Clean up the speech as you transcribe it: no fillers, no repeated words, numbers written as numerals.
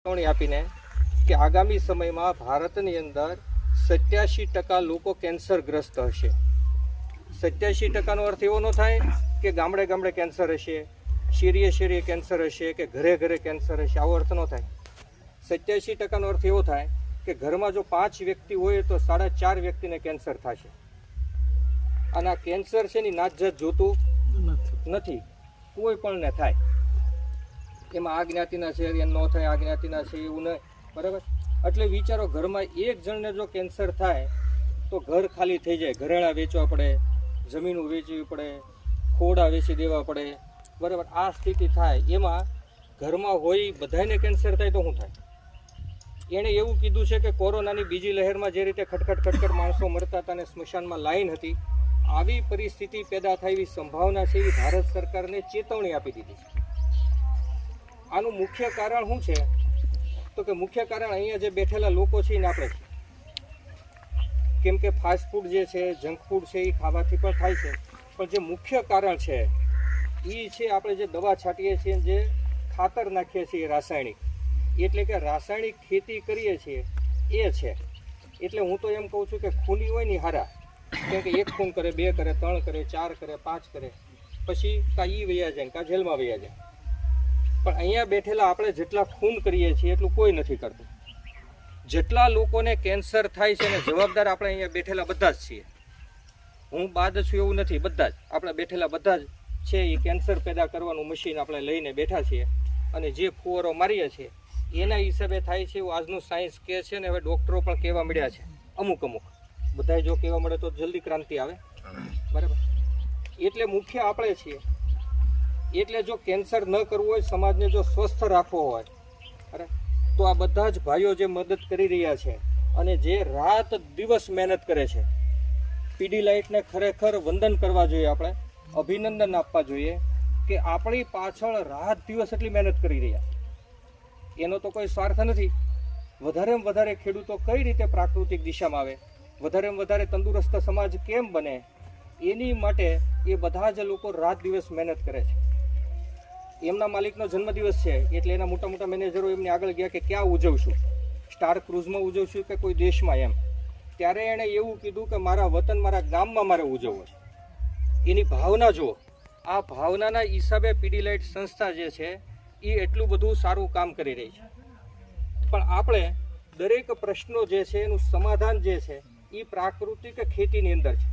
ચેતવણી આપીને કે આગામી સમયમાં ભારતની અંદર 87% લોકો કેન્સરગ્રસ્ત હશે. 87%નો અર્થ એવો ન થાય કે ગામડે ગામડે કેન્સર હશે, શેરીએ કેન્સર હશે કે ઘરે ઘરે કેન્સર હશે. આવો અર્થ ન થાય. 87%નો અર્થ એવો થાય કે ઘરમાં જો 5 વ્યક્તિ હોય તો 4.5 વ્યક્તિને કેન્સર થશે. અને આ કેન્સર છે એની નાતજાત જોતું નથી, કોઈ પણને થાય. એમાં આ જ્ઞાતિના છે એ ન થાય, આ જ્ઞાતિના છે એવું નહીં, બરાબર. એટલે વિચારો, ઘરમાં એક જણને જો કેન્સર થાય તો ઘર ખાલી થઈ જાય, ઘરેણાં વેચવા પડે, જમીનો વેચવી પડે, ખોડા વેચી દેવા પડે, બરાબર. આ સ્થિતિ થાય. એમાં ઘરમાં હોય બધાને કેન્સર થાય તો શું થાય? એણે એવું કીધું છે કે કોરોનાની બીજી લહેરમાં જે રીતે ખટખટ માણસો મરતા હતા અને સ્મશાનમાં લાઈન હતી, આવી પરિસ્થિતિ પેદા થાય એવી સંભાવના છે, એવી ભારત સરકારને ચેતવણી આપી દીધી છે. આનું મુખ્ય કારણ શું છે? તો કે મુખ્ય કારણ અહીંયા જે બેઠેલા લોકો છે એને આપણે છે. કેમ કે ફાસ્ટ ફૂડ જે છે, જંક ફૂડ છે, એ ખાવાથી પણ થાય છે. પણ જે મુખ્ય કારણ છે એ છે આપણે જે દવા છાંટીએ છીએ, જે ખાતર નાખીએ છીએ રાસાયણિક, એટલે કે રાસાયણિક ખેતી કરીએ છીએ એ છે. એટલે હું તો એમ કહું છું કે ખૂની હોય ને હારા, કેમ કે 1 ખૂન કરે, 2 કરે, 3 કરે, 4 કરે, 5 કરે, પછી કાં ઈ વયા જાય, કાં જેલમાં વયા જાય. પણ અહીંયા બેઠેલા આપણે જેટલા ખૂન કરીએ છીએ એટલું કોઈ નથી કરતું. જેટલા લોકોને કેન્સર થાય છે ને જવાબદાર આપણે અહીંયા બેઠેલા બધા જ છીએ. હું બાદ છું એવું નથી, બધા જ આપણે બેઠેલા બધા જ છે એ કેન્સર પેદા કરવાનું મશીન આપણે લઈને બેઠા છીએ. અને જે ફુવારો મારીએ છીએ એના હિસાબે થાય છે એવું આજનું સાયન્સ કહે છે. ને હવે ડૉક્ટરો પણ કહેવા મળ્યા છે, અમુક બધા જો કહેવા મળે તો જલ્દી ક્રાંતિ આવે, બરાબર. એટલે મુખ્ય આપણે છીએ. એટલે જો કેન્સર ન કરવું હોય, સમાજને જો સ્વસ્થ રાખવો હોય, અરે તો આ બધા જ ભાઈઓ જે મદદ કરી રહ્યા છે અને જે રાત દિવસ મહેનત કરે છે, પીડીલાઇટને ખરેખર વંદન કરવા જોઈએ, આપણે અભિનંદન આપવા જોઈએ કે આપણી પાછળ રાત દિવસ એટલી મહેનત કરી રહ્યા. એનો તો કોઈ સ્વાર્થ નથી. વધારેમાં વધારે ખેડૂતો કઈ રીતે પ્રાકૃતિક દિશામાં આવે, વધારેમાં વધારે તંદુરસ્ત સમાજ કેમ બને, એની માટે એ બધા જ લોકો રાત દિવસ મહેનત કરે છે. એમના માલિકનો જન્મદિવસ છે એટલે એના મોટા મોટા મેનેજરો એમની આગળ ગયા કે ક્યાં ઉજવશું, સ્ટાર ક્રુઝમાં ઉજવશું કે કોઈ દેશમાં એમ. ત્યારે એણે એવું કીધું કે મારા વતન, મારા ગામમાં મારે ઉજવવો છે. એની ભાવના જુઓ. આ ભાવનાના હિસાબે પીડીલાઇટ સંસ્થા જે છે એ એટલું બધું સારું કામ કરી રહી છે. પણ આપણે દરેક પ્રશ્નો જે છે એનું સમાધાન જે છે એ પ્રાકૃતિક ખેતીની અંદર છે.